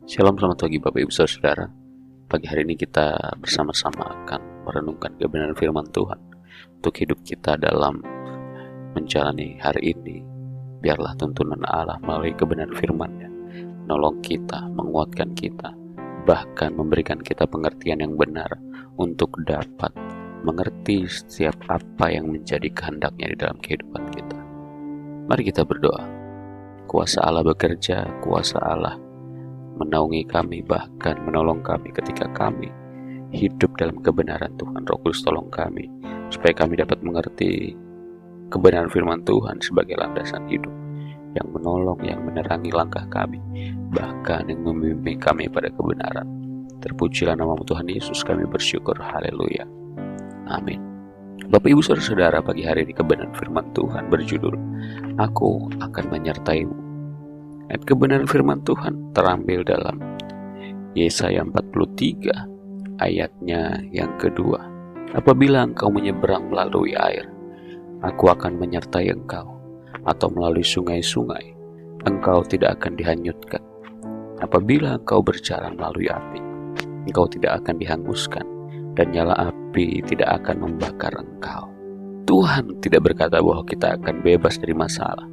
Shalom, selamat pagi Bapak Ibu Saudara. Pagi hari ini kita bersama-sama akan merenungkan kebenaran firman Tuhan untuk hidup kita dalam menjalani hari ini. Biarlah tuntunan Allah melalui kebenaran firman-Nya menolong kita, menguatkan kita, bahkan memberikan kita pengertian yang benar untuk dapat mengerti setiap apa yang menjadi kehendak-Nya di dalam kehidupan kita. Mari kita berdoa. Kuasa Allah bekerja, kuasa Allah menaungi kami, bahkan menolong kami ketika kami hidup dalam kebenaran Tuhan. Roh Kudus tolong kami, supaya kami dapat mengerti kebenaran firman Tuhan sebagai landasan hidup, yang menolong, yang menerangi langkah kami, bahkan yang membimbing kami pada kebenaran. Terpujilah nama Tuhan Yesus, kami bersyukur. Haleluya. Amin. Bapak Ibu Saudara, pagi hari ini kebenaran firman Tuhan berjudul Aku akan menyertaimu. Ayat kebenaran firman Tuhan terambil dalam Yesaya 43 ayatnya yang kedua. Apabila engkau menyeberang melalui air, aku akan menyertai engkau, atau melalui sungai-sungai, engkau tidak akan dihanyutkan. Apabila engkau berjalan melalui api, engkau tidak akan dihanguskan, dan nyala api tidak akan membakar engkau. Tuhan tidak berkata bahwa kita akan bebas dari masalah.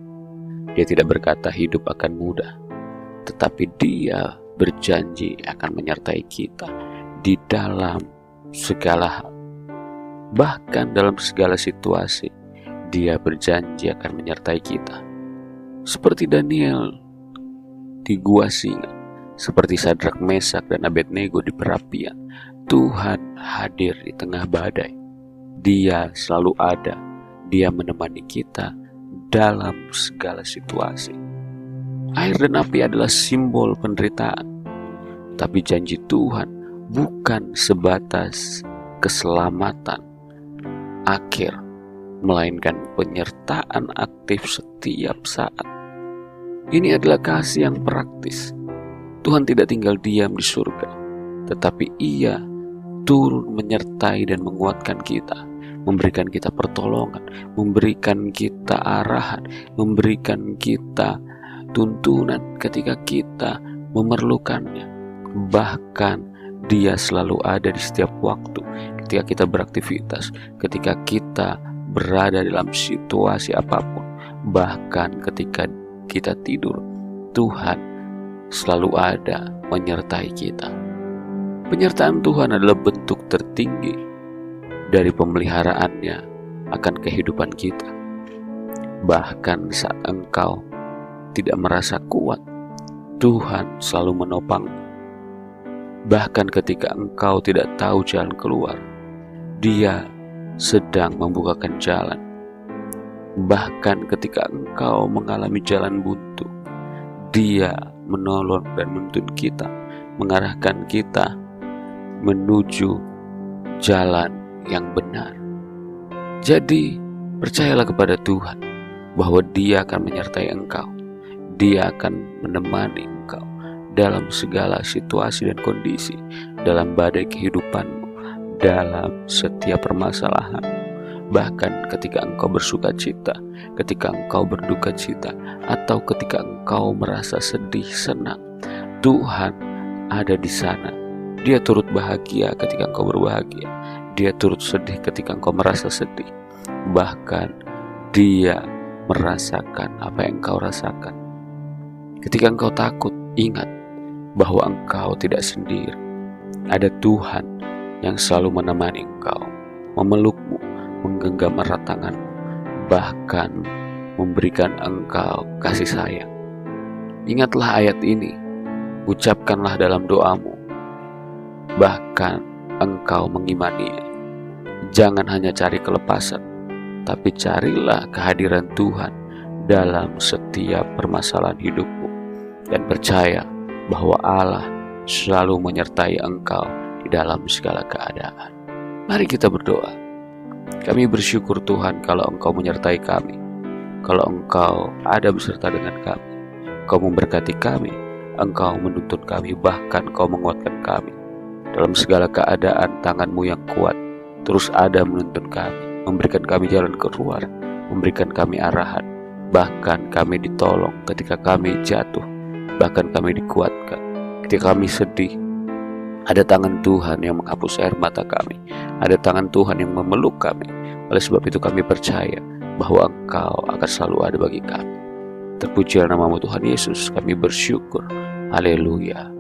Dia tidak berkata hidup akan mudah, tetapi Dia berjanji akan menyertai kita di dalam segala hal. Bahkan dalam segala situasi, Dia berjanji akan menyertai kita. Seperti Daniel di gua singa, seperti Sadrak, Mesak, dan Abednego di perapian, Tuhan hadir di tengah badai. Dia selalu ada, Dia menemani kita dalam segala situasi. Air dan api adalah simbol penderitaan, tapi janji Tuhan bukan sebatas keselamatan akhir, melainkan penyertaan aktif setiap saat. Ini adalah kasih yang praktis. Tuhan tidak tinggal diam di surga, tetapi Ia turun menyertai dan menguatkan kita, memberikan kita pertolongan, memberikan kita arahan, memberikan kita tuntunan ketika kita memerlukannya. Bahkan Dia selalu ada di setiap waktu, ketika kita beraktivitas, ketika kita berada dalam situasi apapun, bahkan ketika kita tidur, Tuhan selalu ada menyertai kita. Penyertaan Tuhan adalah bentuk tertinggi dari pemeliharaannya akan kehidupan kita. Bahkan saat engkau tidak merasa kuat, Tuhan selalu menopang. Bahkan ketika engkau tidak tahu jalan keluar, Dia sedang membukakan jalan. Bahkan ketika engkau mengalami jalan buntu, Dia menolong dan menuntun kita, mengarahkan kita menuju jalan yang benar. Jadi percayalah kepada Tuhan bahwa Dia akan menyertai engkau. Dia akan menemani engkau dalam segala situasi dan kondisi, dalam badai kehidupanmu, dalam setiap permasalahan. Bahkan ketika engkau bersuka cita, ketika engkau berduka cita, atau ketika engkau merasa sedih, senang, Tuhan ada di sana. Dia turut bahagia ketika engkau berbahagia. Dia turut sedih ketika engkau merasa sedih. Bahkan Dia merasakan apa yang engkau rasakan. Ketika engkau takut, ingat bahwa engkau tidak sendiri. Ada Tuhan yang selalu menemani engkau, memelukmu, menggenggam erat tanganmu, bahkan memberikan engkau kasih sayang. Ingatlah ayat ini, ucapkanlah dalam doamu, bahkan engkau mengimaninya. Jangan hanya cari kelepasan, tapi carilah kehadiran Tuhan dalam setiap permasalahan hidupmu, dan percaya bahwa Allah selalu menyertai engkau di dalam segala keadaan. Mari kita berdoa. Kami bersyukur Tuhan kalau Engkau menyertai kami, kalau Engkau ada beserta dengan kami, Engkau memberkati kami, Engkau menuntun kami, bahkan Engkau menguatkan kami. Dalam segala keadaan, tangan-Mu yang kuat terus ada menuntun kami, memberikan kami jalan keluar, memberikan kami arahan, bahkan kami ditolong ketika kami jatuh, bahkan kami dikuatkan Ketika kami sedih, ada tangan Tuhan yang menghapus air mata kami. Ada tangan Tuhan yang memeluk kami. Oleh sebab itu kami percaya bahwa Engkau akan selalu ada bagi kami. Terpujilah nama-Mu Tuhan Yesus. Kami bersyukur. Haleluya.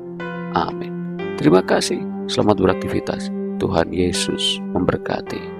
Amin. Terima kasih. Selamat beraktivitas. Tuhan Yesus memberkati.